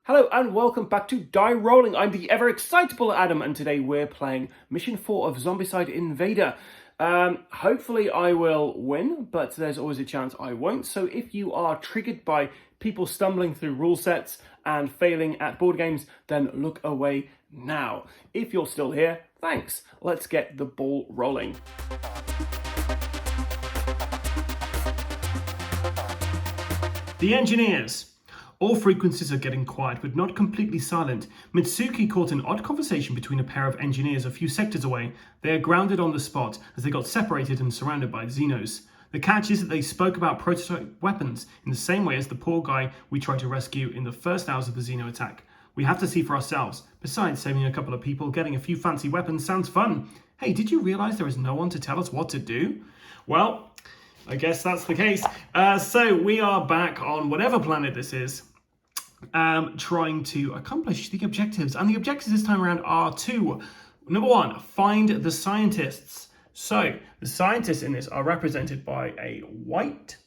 Hello and welcome back to Die Rollin. I'm the ever excitable Adam, and today we're playing Mission 4 of Zombicide Invader. Hopefully I will win, but there's always a chance I won't. So if you are triggered by people stumbling through rule sets and failing at board games, then look away now. If you're still here, thanks. Let's get the ball rolling. The engineers. All frequencies are getting quiet, but not completely silent. Mitsuki caught an odd conversation between a pair of engineers a few sectors away. They are grounded on the spot as they got separated and surrounded by Xenos. The catch is that they spoke about prototype weapons in the same way as the poor guy we tried to rescue in the first hours of the Xeno attack. We have to see for ourselves. Besides, saving a couple of people, getting a few fancy weapons sounds fun. Hey, did you realize there is no one to tell us what to do? Well, I guess that's the case. So we are back on whatever planet this is, trying to accomplish the objectives. And the objectives this time around are two. Number one, find the scientists. So the scientists in this are represented by a white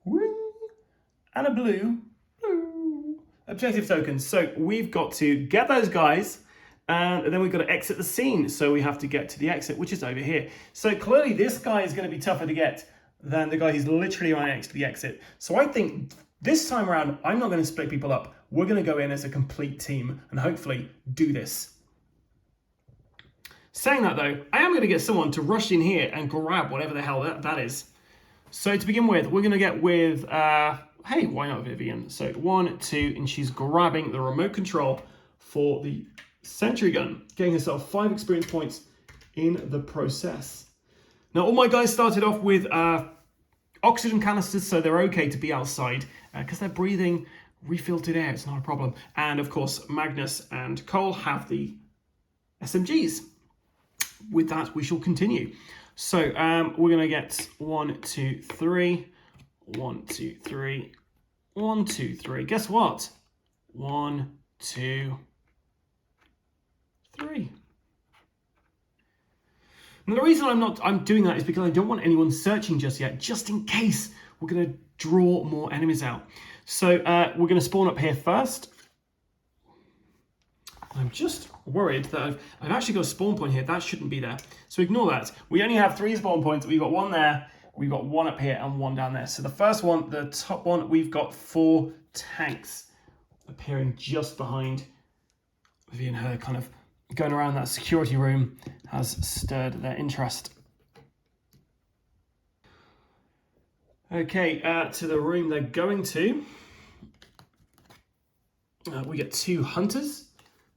and a blue objective tokens. So we've got to get those guys, and then we've got to exit the scene. So we have to get to the exit, which is over here. So clearly this guy is going to be tougher to get than the guy who's literally right next to the exit. So I think this time around, I'm not going to split people up. We're going to go in as a complete team and hopefully do this. Saying that though, I am going to get someone to rush in here and grab whatever the hell that is. So to begin with, we're going to get with, hey, why not Vivian? So 1, 2, and she's grabbing the remote control for the sentry gun, getting herself 5 experience points in the process. Now, all my guys started off with oxygen canisters, so they're okay to be outside because they're breathing refiltered air. It's not a problem. And of course, Magnus and Cole have the SMGs. With that, we shall continue. So we're going to get 1, 2, 3, 1, 2, 3, 1, 2, 3. Guess what? 1, 2, 3. And the reason I'm doing that is because I don't want anyone searching just yet, just in case we're going to draw more enemies out. So we're going to spawn up here first. I'm just worried that I've actually got a spawn point here. That shouldn't be there. So ignore that. We only have 3 spawn points. We've got 1 there, we've got 1 up here, and 1 down there. So the first one, the top one, we've got 4 tanks appearing just behind Vivian. Her kind of going around that security room has stirred their interest. Okay, to the room they're going to. We get 2 hunters.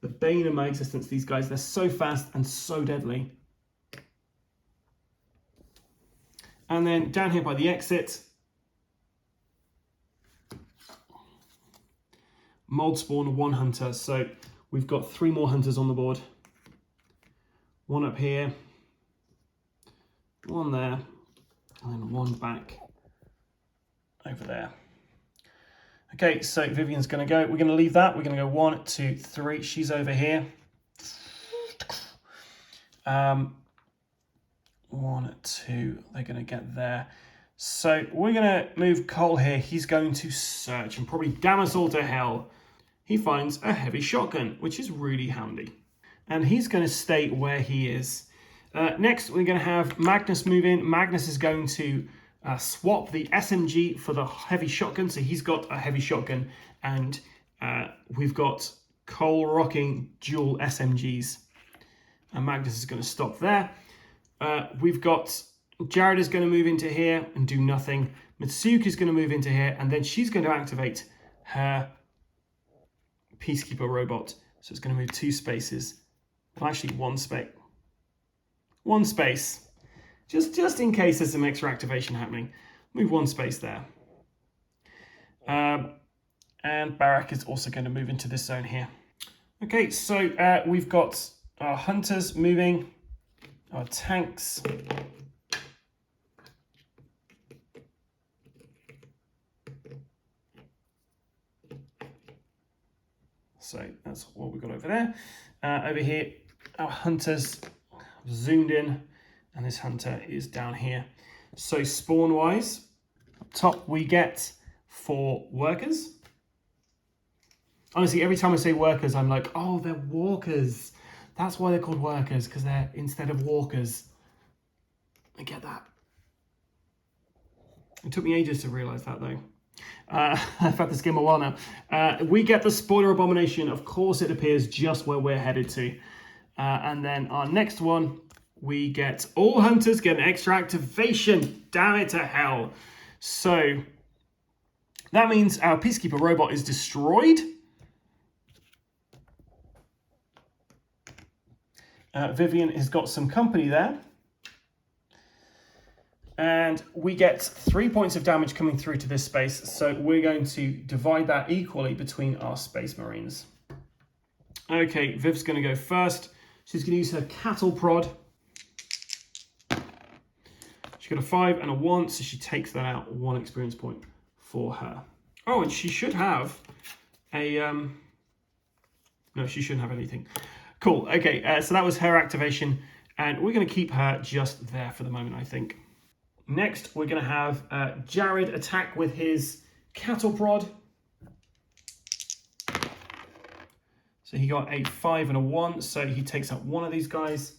The bane of my existence, these guys. They're so fast and so deadly. And then down here by the exit, mold spawn 1 hunter. So we've got 3 more hunters on the board. 1 up here, 1 there, and then 1 back over there. Okay, so Vivian's going to go. We're going to leave that. We're going to go 1, 2, 3. She's over here. 1, 2. They're going to get there. So we're going to move Cole here. He's going to search and probably damn us all to hell. He finds a heavy shotgun, which is really handy. And he's going to stay where he is. Next, we're going to have Magnus move in. Magnus is going to swap the SMG for the heavy shotgun. So he's got a heavy shotgun, and we've got Cole rocking dual SMGs. And Magnus is going to stop there. We've got Jared is going to move into here and do nothing. Mitsuki is going to move into here, and then she's going to activate her Peacekeeper robot. So it's going to move 2 spaces. Well, actually 1 space. 1 space. Just in case there's some extra activation happening. Move 1 space there. And Barak is also going to move into this zone here. Okay, so we've got our hunters moving, our tanks. So that's what we've got over there. Over here, our hunters zoomed in, and this hunter is down here. So spawn-wise, up top we get 4 workers. Honestly, every time I say workers, I'm like, oh, they're walkers. That's why they're called workers, because they're instead of walkers. I get that. It took me ages to realise that, though. I've had this game a while now. We get the spoiler Abomination. Of course, it appears just where we're headed to. And then our next one, we get all hunters get an extra activation. Damn it to hell. So that means our Peacekeeper robot is destroyed. Vivian has got some company there. And we get 3 points of damage coming through to this space. So we're going to divide that equally between our Space Marines. Okay, Viv's going to go first. She's going to use her cattle prod. She got a 5 and a 1, so she takes that out. 1 experience point for her. Oh, and she should have a... No, she shouldn't have anything. Cool. Okay, so that was her activation. And we're going to keep her just there for the moment, I think. Next, we're going to have Jared attack with his cattle prod. So he got a 5 and a 1, so he takes out one of these guys.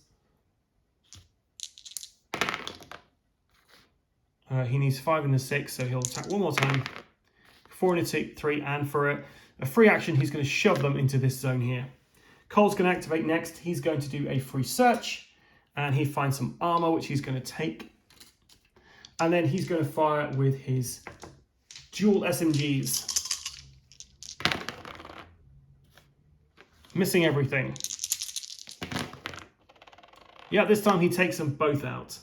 He needs 5 and a 6, so he'll attack one more time. 4 and a 2, 3, and for a free action, he's going to shove them into this zone here. Cole's going to activate next. He's going to do a free search, and he finds some armor, which he's going to take. And then he's going to fire with his dual SMGs. Missing everything. Yeah, this time he takes them both out.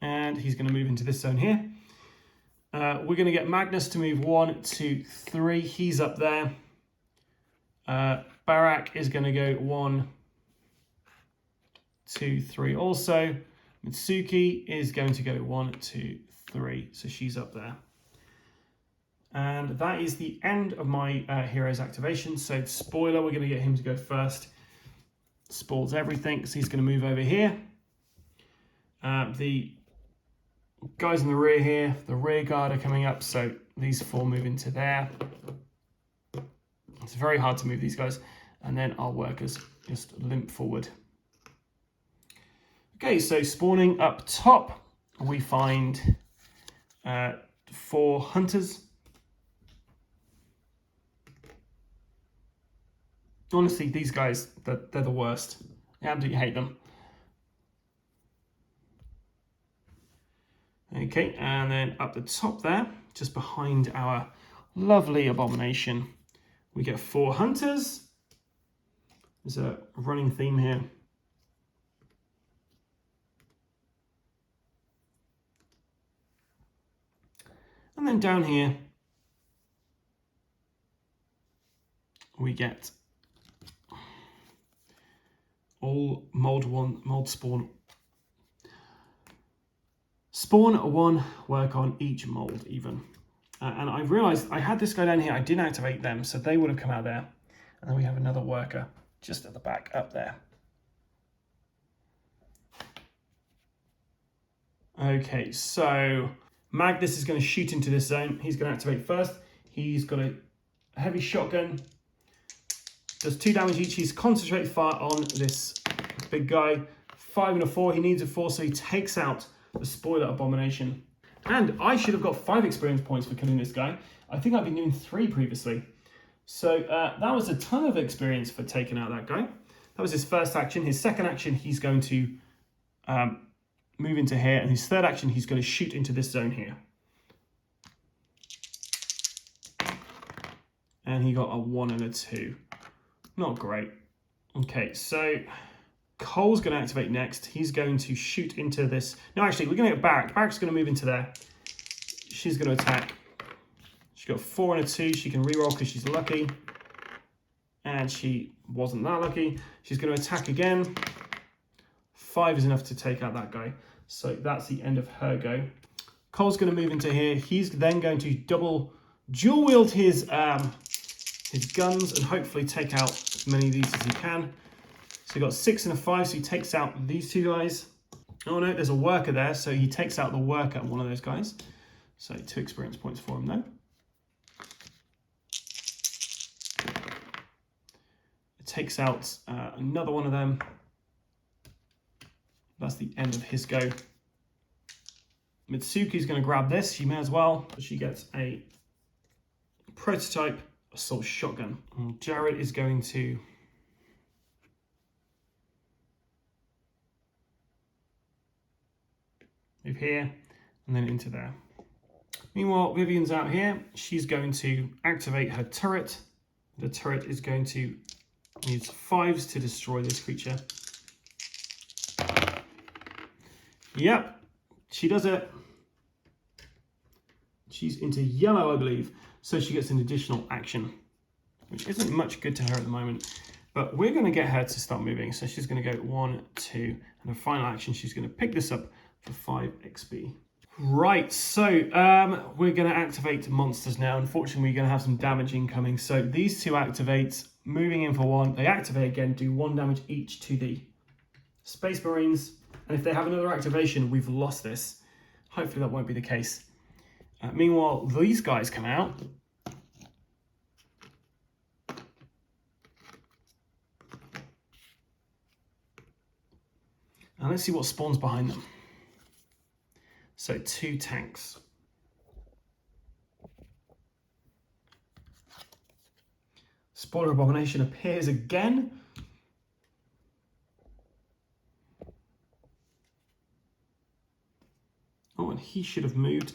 And he's going to move into this zone here. We're going to get Magnus to move 1, 2, 3. He's up there. Barak is going to go 1, 2, 3 also. Mitsuki is going to go 1, 2, 3. So she's up there. And that is the end of my hero's activation. So spoiler, we're going to get him to go first. Spoils everything, so he's going to move over here. The guys in the rear here, the rear guard are coming up, so these 4 move into there. It's very hard to move these guys. And then our workers just limp forward. Okay, so spawning up top, we find 4 hunters. Honestly, these guys, they're the worst. I absolutely hate them. Okay, and then up the top there, just behind our lovely Abomination, we get 4 hunters. There's a running theme here. And then down here, we get all mold spawn. Spawn 1, work on each mold even. And I realized I had this guy down here. I didn't activate them, so they would have come out there. And then we have another worker just at the back up there. Okay, so Magnus is going to shoot into this zone. He's going to activate first. He's got a heavy shotgun. Does 2 damage each. He's concentrated fire on this big guy. 5 and a 4. He needs a 4, so he takes out the spoiler Abomination. And I should have got 5 experience points for killing this guy. I think I've been doing 3 previously. So that was a ton of experience for taking out that guy. That was his first action. His second action, he's going to move into here. And his third action, he's going to shoot into this zone here. And he got a 1 and a 2. Not great. Okay, so Cole's going to activate next. He's going to shoot into this. No, actually, we're going to get Barak. Barak's going to move into there. She's going to attack. She got 4 and a 2. She can reroll because she's lucky. And she wasn't that lucky. She's going to attack again. 5 is enough to take out that guy. So that's the end of her go. Cole's going to move into here. He's then going to dual wield his guns and hopefully take out as many of these as he can. So he got 6 and a 5, so he takes out these 2 guys. Oh no, there's a worker there, so he takes out the worker and one of those guys. So 2 experience points for him though. takes out another one of them. That's the end of his go. Mitsuki's going to grab this. She may as well. She gets a prototype assault shotgun. And Jared is going to move here and then into there. Meanwhile, Vivian's out here. She's going to activate her turret. The turret is going to use 5s to destroy this creature. Yep, she does it. She's into yellow, I believe, so she gets an additional action, which isn't much good to her at the moment. But we're going to get her to start moving. So she's going to go 1, 2, and her final action, she's going to pick this up for 5 XP. Right, so we're going to activate monsters now. Unfortunately, we're going to have some damage incoming. So these two activate, moving in for 1. They activate again, do 1 damage each to the Space Marines. And if they have another activation, we've lost this. Hopefully that won't be the case. Meanwhile, these guys come out. And let's see what spawns behind them. So 2 tanks. Spoiler Abomination appears again. Oh, and he should have moved.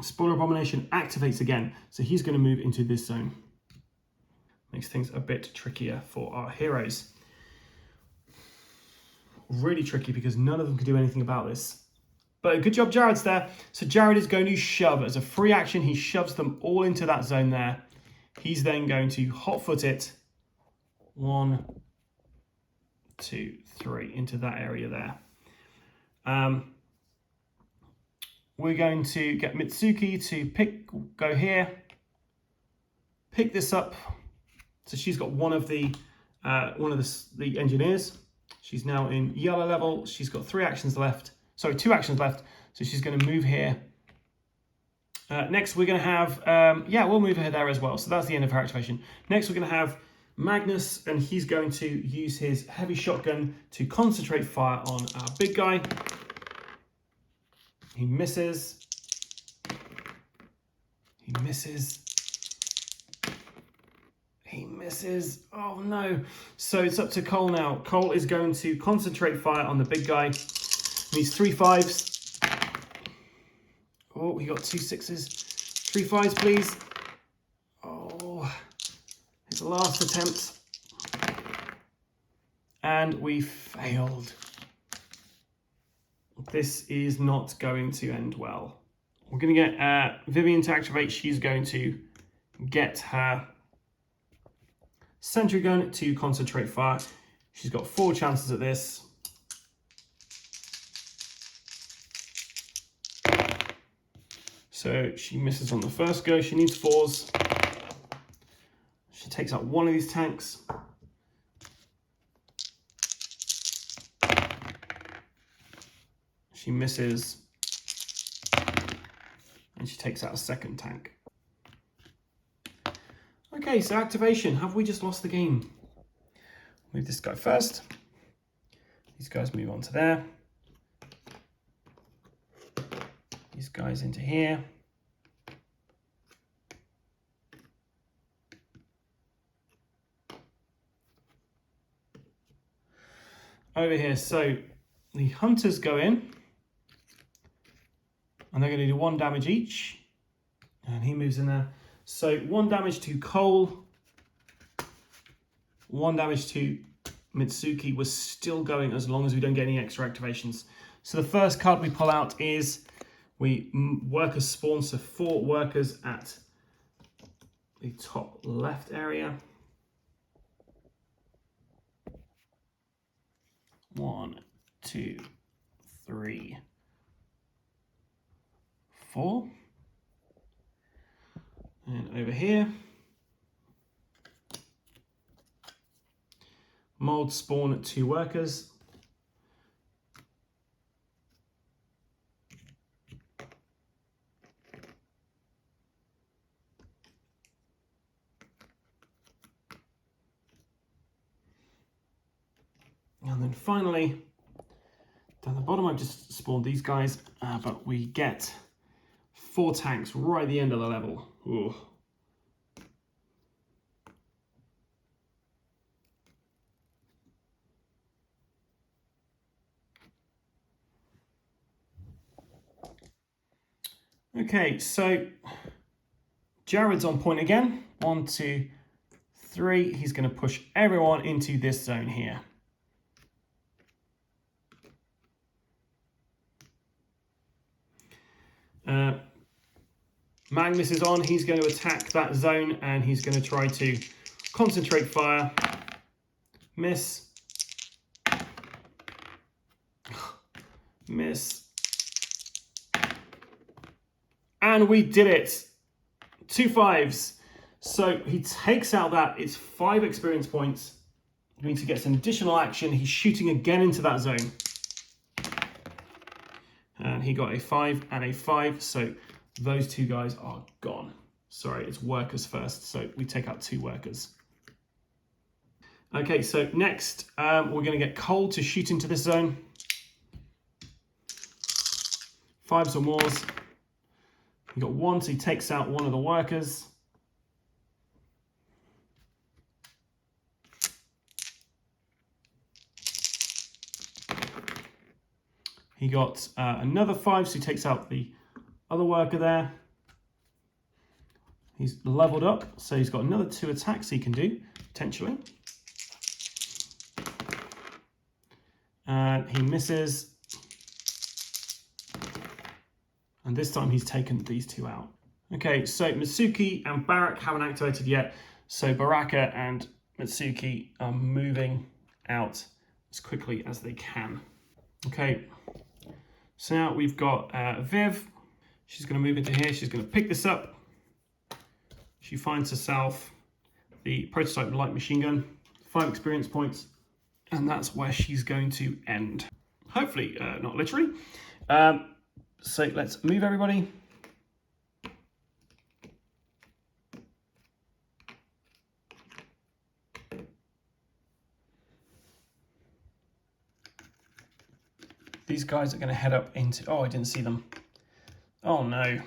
Spoiler Abomination activates again, so he's going to move into this zone. Makes things a bit trickier for our heroes. Really tricky because none of them can do anything about this. But good job Jared's there. So Jared is going to shove. As a free action, he shoves them all into that zone there. He's then going to hotfoot it. 1, 2, 3 into that area there. We're going to get Mitsuki to go here, pick this up. So she's got one of the engineers. She's now in yellow level. She's got 2 actions left. So she's going to move here. Next, we're going to have, we'll move her there as well. So that's the end of her activation. Next, we're going to have Magnus, and he's going to use his heavy shotgun to concentrate fire on our big guy. He misses. He misses. He misses. Oh no. So it's up to Cole now. Cole is going to concentrate fire on the big guy. Needs 3 5s. Oh, he got 2 6s. 3 5s, please. Oh, his last attempt. And we failed. This is not going to end well. We're going to get Vivian to activate. She's going to get her sentry gun to concentrate fire. She's got 4 chances at this. So she misses on the first go. She needs 4s. She takes out one of these tanks. She misses. And she takes out a second tank. Okay, so activation. Have we just lost the game? Move this guy first. These guys move on to there. These guys into here. Over here, so the hunters go in. And they're going to do 1 damage each. And he moves in there. So 1 damage to Cole. 1 damage to Mitsuki. We're still going as long as we don't get any extra activations. So the first card we pull out is workers spawn. So 4 workers at the top left area. 1, 2, 3, 4. And over here, mold spawn 2 workers. then finally, down the bottom, I've just spawned these guys, but we get 4 tanks right at the end of the level. Ooh. Okay, so Jared's on point again. 1, 2, 3. He's going to push everyone into this zone here. Magnus is on. He's going to attack that zone and he's going to try to concentrate fire. Miss. Miss. And we did it. 2 5s. So he takes out that. It's 5 experience points. We need to get some additional action. He's shooting again into that zone. And he got a 5 and a 5. So those 2 guys are gone. Sorry, it's workers first. So we take out 2 workers. Okay, so next we're going to get Cole to shoot into this zone. 5s or mores. He got 1, so he takes out one of the workers. He got another 5, so he takes out the other worker there. He's leveled up, so he's got another 2 attacks he can do, potentially. He misses. And this time he's taken these 2 out. Okay, so Mitsuki and Barak haven't activated yet. So Baraka and Mitsuki are moving out as quickly as they can. Okay, so now we've got Viv. She's going to move into here. She's going to pick this up. She finds herself the prototype light machine gun, 5 experience points, and that's where she's going to end. Hopefully, not literally. So let's move everybody. These guys are going to head up into... Oh, I didn't see them. Oh, no.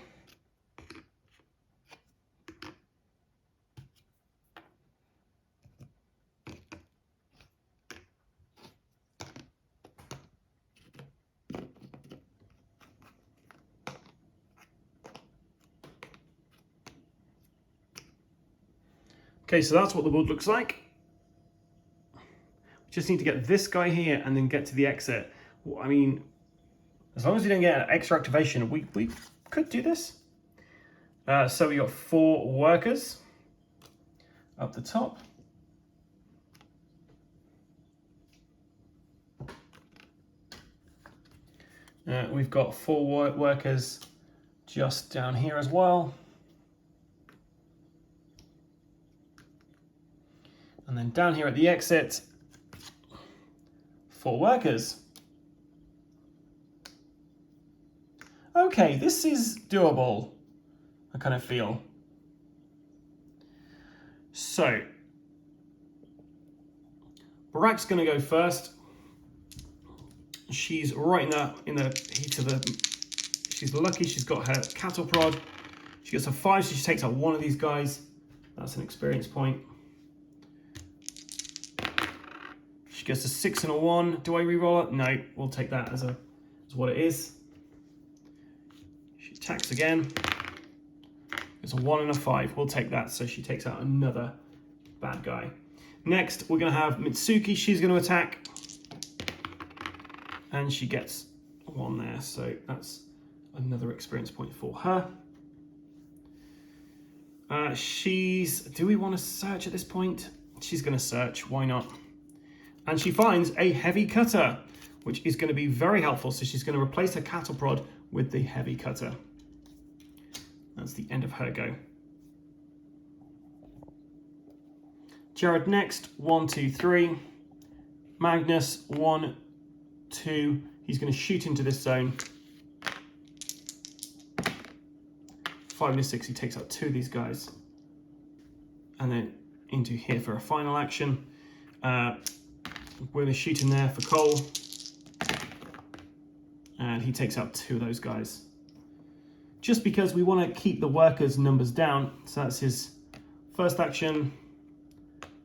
Okay, so that's what the wood looks like. We just need to get this guy here and then get to the exit. Well, I mean, as long as we don't get an extra activation, we could do this. So we got 4 workers up the top. We've got 4 workers just down here as well. And then down here at the exit, 4 workers. Okay, this is doable, I kind of feel. So, Barak's going to go first. She's right in the heat of the... She's lucky she's got her cattle prod. She gets a 5, so she takes out one of these guys. That's an experience point. She gets a 6 and a 1. Do I re-roll it? No, we'll take that as what it is. She attacks again. It's a 1 and a 5. We'll take that, so she takes out another bad guy. Next, we're going to have Mitsuki. She's going to attack. And she gets 1 there, so that's another experience point for her. Do we want to search at this point? She's going to search, why not? And she finds a heavy cutter, which is going to be very helpful. So she's going to replace her cattle prod with the heavy cutter. That's the end of her go. Jared next, 1, 2, 3. Magnus, 1, 2. He's going to shoot into this zone. 5 and a 6, he takes out 2 of these guys. And then into here for a final action. We're going to shoot in there for Cole. And he takes out 2 of those guys. Just because we want to keep the workers' numbers down. So that's his first action.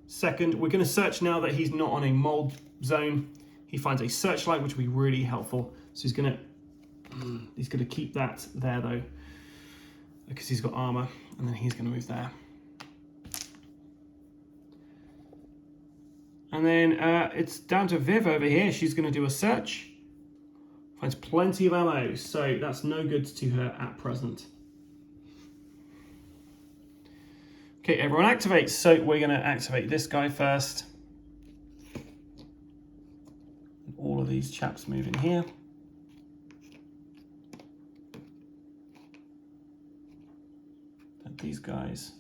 Second, we're going to search now that he's not on a mold zone. He finds a searchlight, which will be really helpful. So he's going to keep that there though, because he's got armor, and then he's going to move there. And then it's down to Viv over here. She's going to do a search. Finds plenty of ammo, so that's no good to her at present. Okay, everyone activates. So we're going to activate this guy first. All of these chaps move in here. And these guys.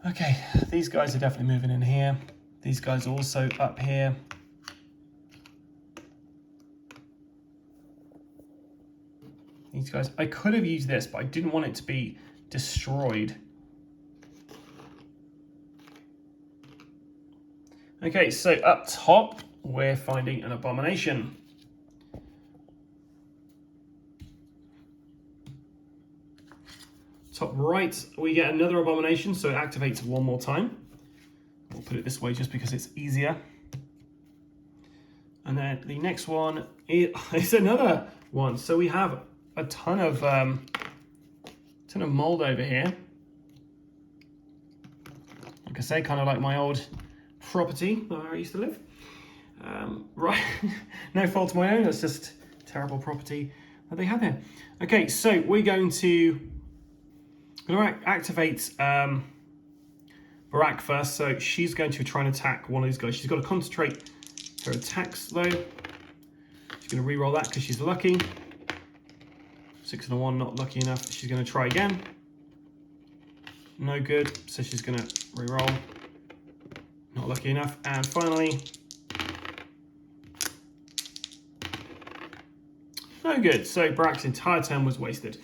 Okay, these guys are definitely moving in here. These guys are also up here. These guys, I could have used this, but I didn't want it to be destroyed. Okay, so up top, we're finding an Abomination. Top right, we get another Abomination, so it activates one more time. We'll put it this way just because it's easier. And then the next one is another one. So we have a ton of mold over here. Like I say, kind of like my old property where I used to live. Right, no fault of my own. That's just terrible property that they have here. Okay, so we're going to activate Barak first. So she's going to try and attack one of these guys. She's got to concentrate her attacks though. She's going to re-roll that because she's lucky. 6 and a 1, not lucky enough. She's going to try again. No good, so she's going to re-roll. Not lucky enough. And finally, no good. So Barak's entire turn was wasted.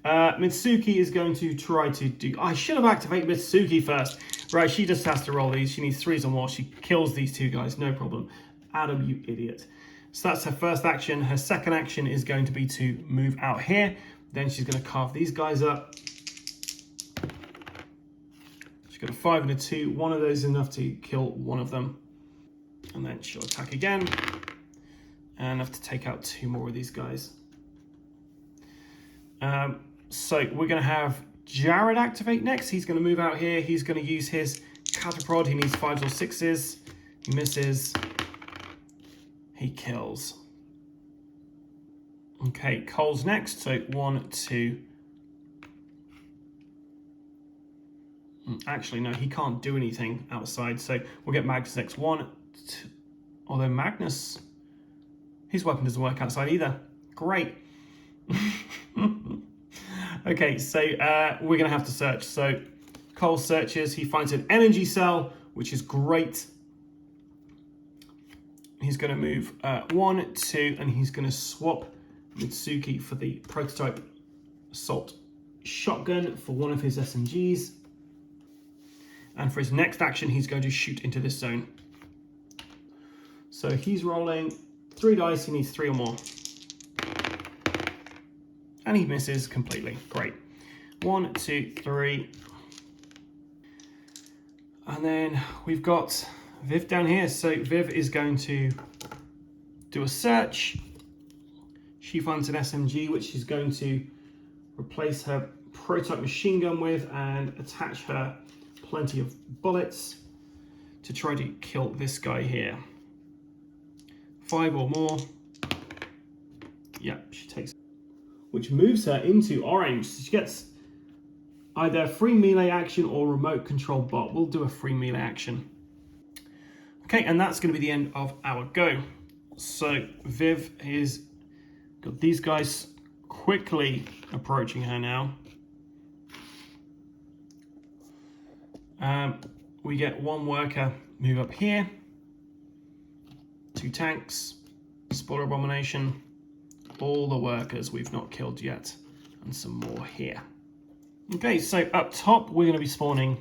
Mitsuki is going to try to do... I should have activated Mitsuki first. Right, she just has to roll these. She needs 3s or more. She kills these 2 guys, no problem. Adam, you idiot. So that's her first action. Her second action is going to be to move out here. Then she's going to carve these guys up. She's got a 5 and a 2. One of those is enough to kill one of them. And then she'll attack again. And have to take out 2 more of these guys. So we're going to have Jared activate next. He's going to move out here. He's going to use his Cataprod. He needs 5s or 6s. He misses. He kills. Okay, Cole's next. So 1, 2. Actually, no, he can't do anything outside. So we'll get Magnus next. 1, 2. Although Magnus, his weapon doesn't work outside either. Great. Okay, so we're going to have to search. So Cole searches. He finds an energy cell, which is great. He's going to move 1, 2, and he's going to swap Mitsuki for the prototype assault shotgun for one of his SMGs. And for his next action, he's going to shoot into this zone. So he's rolling 3 dice. He needs 3 or more. And he misses completely. Great. 1, 2, 3. And then we've got Viv down here. So Viv is going to do a search. She finds an SMG, which she's going to replace her prototype machine gun with and attach her plenty of bullets to try to kill this guy here. 5 or more. Yep, she takes it. Which moves her into orange. So she gets either free melee action or remote control bot. We'll do a free melee action. Okay, and that's going to be the end of our go. So Viv is got these guys quickly approaching her now. We get 1 worker move up here. 2 tanks, spoiler abomination. All the workers we've not killed yet, and some more here. Okay, so up top we're going to be spawning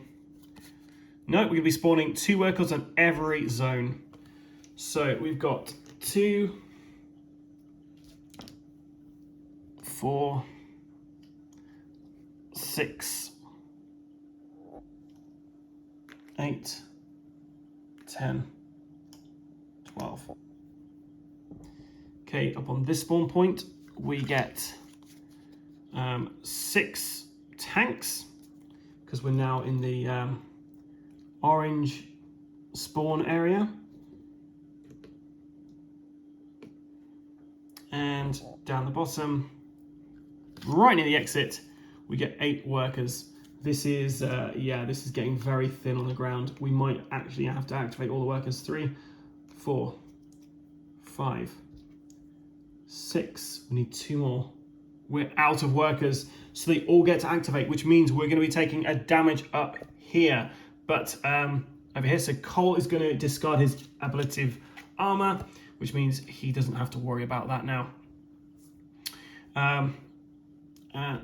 No, we're going to be spawning 2 workers on every zone. So we've got 2, 4, 6, 8, 10, 12. Okay, up on this spawn point, we get 6 tanks, because we're now in the orange spawn area. And down the bottom, right near the exit, we get 8 workers. This is, this is getting very thin on the ground. We might actually have to activate all the workers. 3, 4, 5, 6. We need 2 more. We're out of workers, so they all get to activate, which means we're going to be taking a damage up here. But over here, so Cole is going to discard his ablative armor, which means he doesn't have to worry about that now.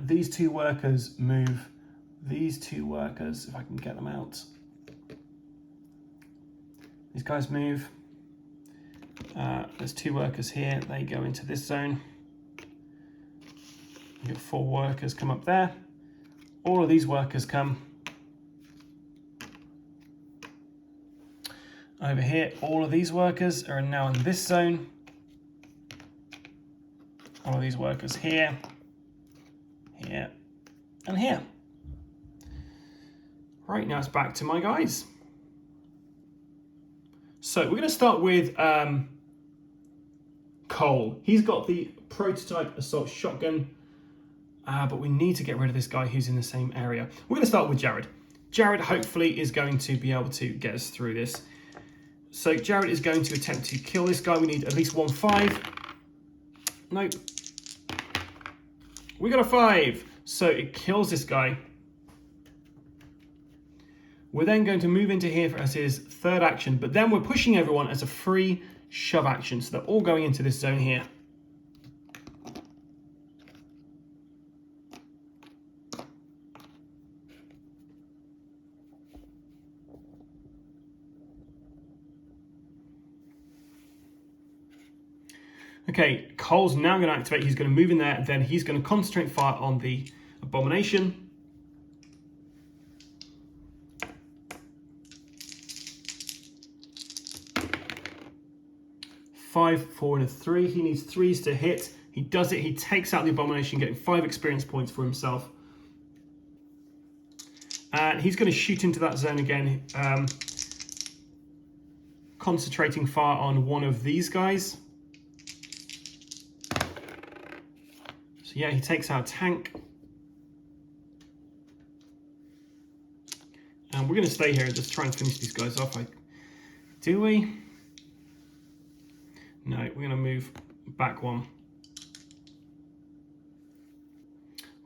These 2 workers move. These 2 workers, if I can get them out. These guys move. There's 2 workers here. They go into this zone. You get 4 workers come up there. All of these workers come over here. All of these workers are now in this zone. All of these workers here, here, and here. Right, now it's back to my guys. So we're going to start with Cole. He's got the prototype assault shotgun, but we need to get rid of this guy who's in the same area. We're going to start with Jared. Jared hopefully is going to be able to get us through this. So Jared is going to attempt to kill this guy. We need at least 1 5. Nope. We got a 5. So it kills this guy. We're then going to move into here as his 3rd action, but then we're pushing everyone as a free shove action. So they're all going into this zone here. Okay, Cole's now going to activate. He's going to move in there. Then he's going to concentrate fire on the Abomination. 5, 4, and a 3. He needs 3s to hit. He does it. He takes out the Abomination, getting 5 experience points for himself. And he's going to shoot into that zone again, concentrating fire on one of these guys. So yeah, he takes out a tank. And we're going to stay here and just try and finish these guys off. Do we? No, we're going to move back 1.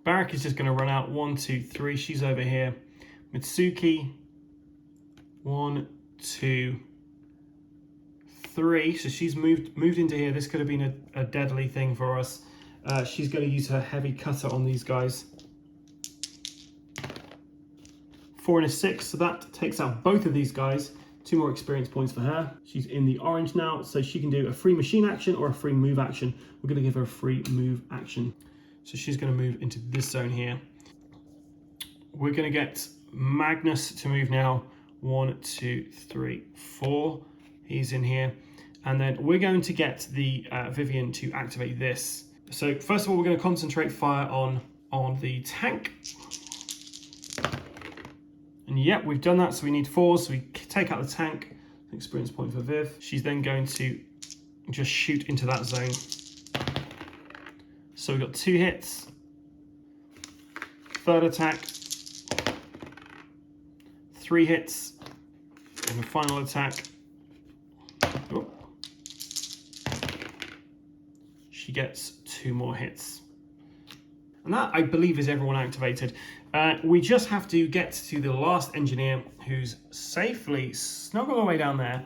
Barak is just going to run out. 1, 2, 3. She's over here. Mitsuki. 1, 2, 3. So she's moved into here. This could have been a deadly thing for us. She's going to use her heavy cutter on these guys. 4 and a 6. So that takes out both of these guys. 2 more experience points for her. She's in the orange now, so she can do a free machine action or a free move action. We're going to give her a free move action. So she's going to move into this zone here. We're going to get Magnus to move now. 1, 2, 3, 4. He's in here. And then we're going to get the Vivian to activate this. So first of all, we're going to concentrate fire on the tank. And yep, we've done that, so we need 4. So we take out the tank, experience point for Viv. She's then going to just shoot into that zone. So we've got 2 hits. 3rd attack. 3 hits. And the final attack. Oh. She gets 2 more hits. And that, I believe, is everyone activated. We just have to get to the last engineer, who's safely snuggled away down there.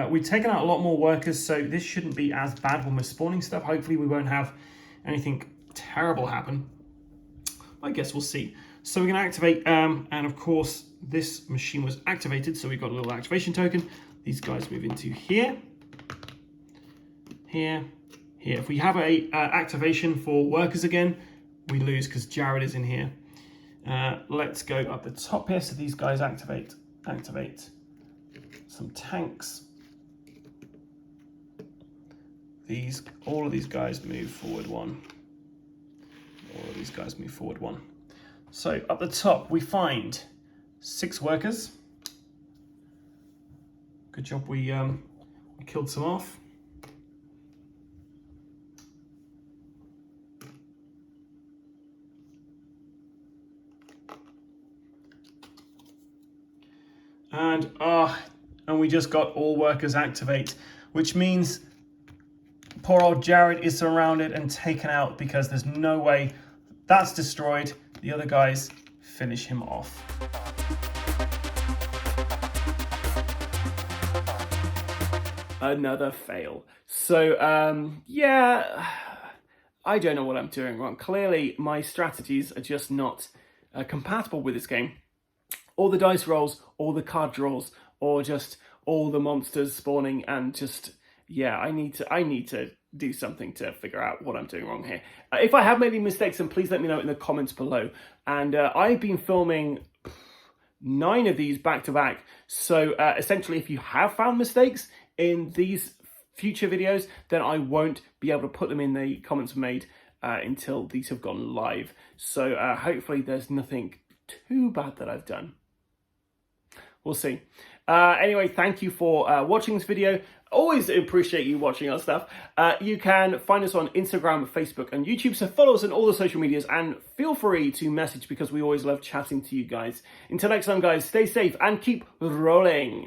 We've taken out a lot more workers, so this shouldn't be as bad when we're spawning stuff. Hopefully we won't have anything terrible happen. I guess we'll see. So we're going to activate, and of course, this machine was activated, so we've got a little activation token. These guys move into here, here, here. If we have a activation for workers again, we lose because Jared is in here. Let's go up the top here. So these guys activate some tanks. All of these guys move forward one. All of these guys move forward one. So up the top we find 6 workers. Good job we killed some off. And we just got all workers activate, which means poor old Jared is surrounded and taken out because there's no way that's destroyed. The other guys finish him off. Another fail. So, yeah, I don't know what I'm doing wrong. Clearly, my strategies are just not compatible with this game. All the dice rolls, all the card draws, or just all the monsters spawning, and just, yeah, I need to do something to figure out what I'm doing wrong here. If I have made any mistakes, then please let me know in the comments below. And I've been filming 9 of these back to back. So essentially, if you have found mistakes in these future videos, then I won't be able to put them in the comments made until these have gone live. So hopefully there's nothing too bad that I've done. We'll see. Anyway, thank you for watching this video. Always appreciate you watching our stuff. You can find us on Instagram, Facebook, and YouTube. So follow us on all the social medias and feel free to message because we always love chatting to you guys. Until next time, guys, stay safe and keep rolling.